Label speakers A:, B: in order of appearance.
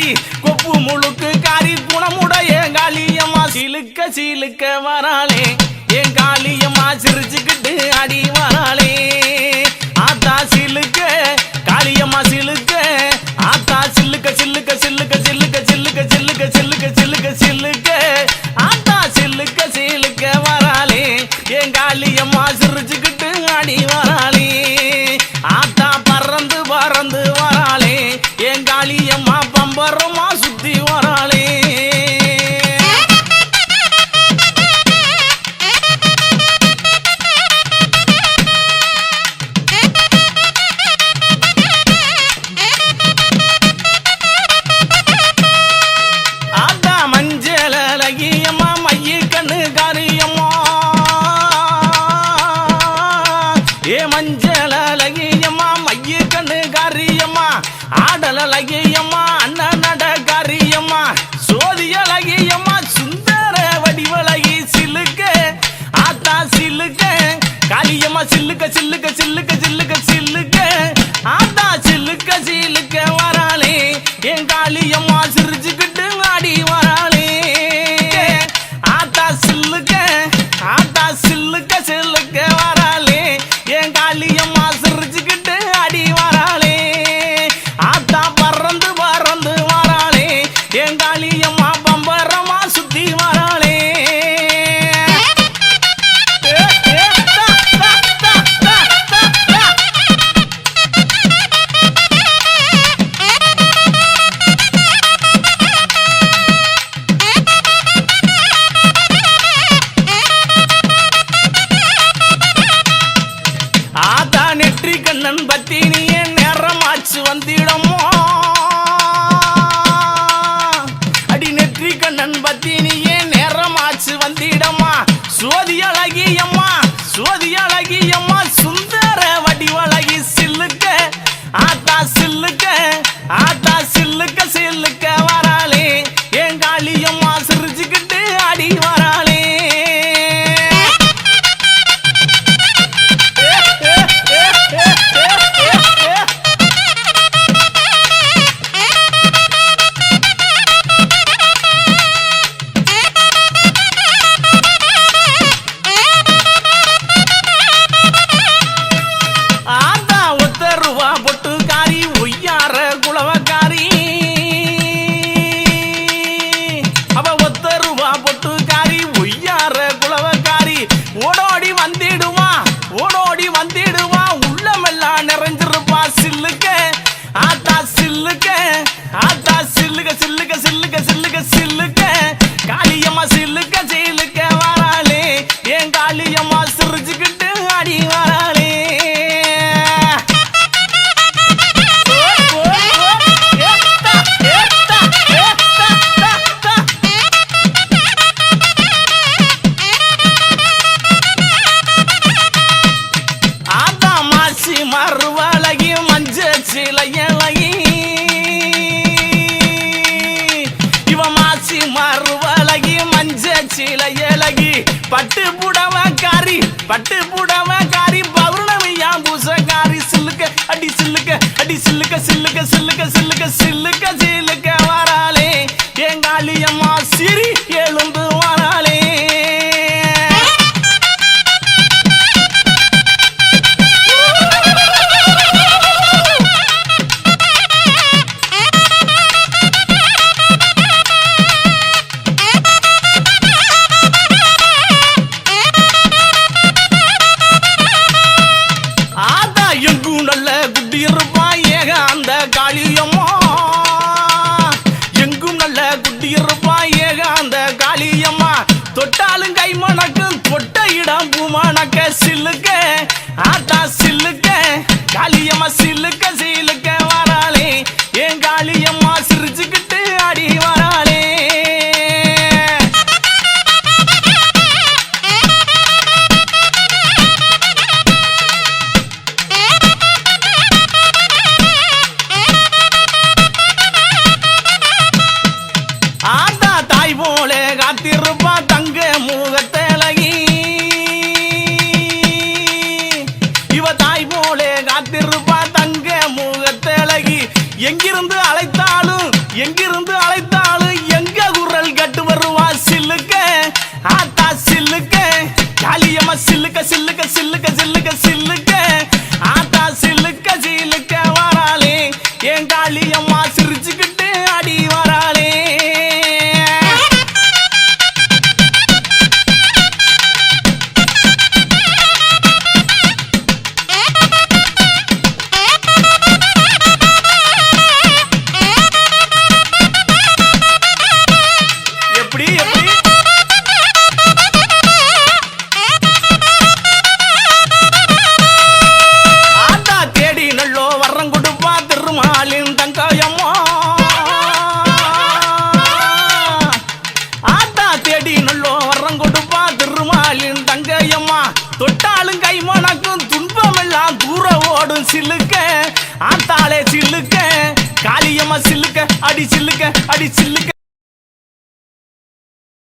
A: காரி கொப்பு முழுக்கு காரி குணமுடைய காளியம்மா சிலுக்க சிலுக்க வராளே என் காளியம்மா சிரிச்சுக்கிட்டு அடி வராளே ஆத்தா சிலுக்க காளியம்மா சிலுக்க ஆத்தா சில்லுக்க சில்லுக்க சில்லுக்க சில்லுக்க சில்லுக்க சில்லுக்க சில்லுக்க சில்லுக்க சில்லுக்க ஆத்தா சில்லுக்க சிலுக்க வராளே என் காளியம்மா சிரிச்சுக்கிட்டு அடி வராளே ஆத்தா பறந்து பறந்து வராளே என் காளியம்மா பம்பரமா சுத்தி வராளே ஆத்தா மஞ்சள் அழகியம்மா மைய கண்ணு காரியம்மா ஏ மஞ்சள் அழகியம்மா மைய கண்ணு காரியம்மா ஆடல் அழகியம்மா அண்ணன் நட காரியம்மா சோதி அழகியம்மா சுந்தர வடிவழகி சிலுக்க ஆத்தா சிலுக்க காளியம்மா சில்லுக்க சில்லுக்க சில்லுக்க சில்லுக்க சில்லுக்க ஆத்தா சில்லுக்க சிலுக்க வராளே என் காளியம்மா சிரிச்சுக்கிட்டு ஆடி வராளே ஆத்தா சில்லுக்க சில்லுக்க வராளே என் காளியம்மா சிரிச்சுக்கிட்டு அடி வராளே ஆத்தா பறந்து பறந்து வராளே என் காளியம்மா பம்பரமா சுத்தி வராளே ஆத்தா நெற்றி கண்ணன் பத்தினியே நேரமாச்சு வந்திடமோ அடி நெற்றி கண்ணன் பத்தினியே நேரமாச்சு வந்திடமா சோதி அழகியம்மா சுந்தர வடிவழகி சில்லுக்க ஆத்தா சில்லுக்க சில்லுக்க வராளே என் காளியம்மா சிரிச்சுக்கிட்டு அடி வராளே ஆத்தா ஒத்த ரூபா பொட்டுக்காரி ஒய்யார குளவக்காரி அவ ஒத்த ரூபா பொட்டுக்காரி ஒய்யார குளவக்காரி ஓடோடி வந்திடுவா உள்ளமெல்லாம் நிறைஞ்சிருப்பா சில்லுக்க ஆத்தா சில்லுக்க சில்லுக்க காளியம்மா சில்லுக்க வராளே என் காளியம்மா சிரிச்சுக்கிட்டு அடி வராளே ஆத்தா மாசி மறுவழகி மஞ்ச சிலையழகி இவ மாசி மறுவழகி மஞ்ச சிலையழகி பட்டு புடவக்காரி பௌர்ணமியா பூசக்காரி சில்லுக்க சில்லுக்க வராளே என் காளியம்மா சிரி எழுந்து வராளே ஆத்தா எங்கும் நல்ல குட்டி இருப்பா ஏக அந்த காளியம்மா எங்கும் நல்ல குட்டி இருப்பா ஏக அந்த ஓடும் சில்லுக்க ஆத்தாளே சில்லுக்க காளியம்மா சில்லுக்க அடி சில்லுக்க அடி சில்லுக்க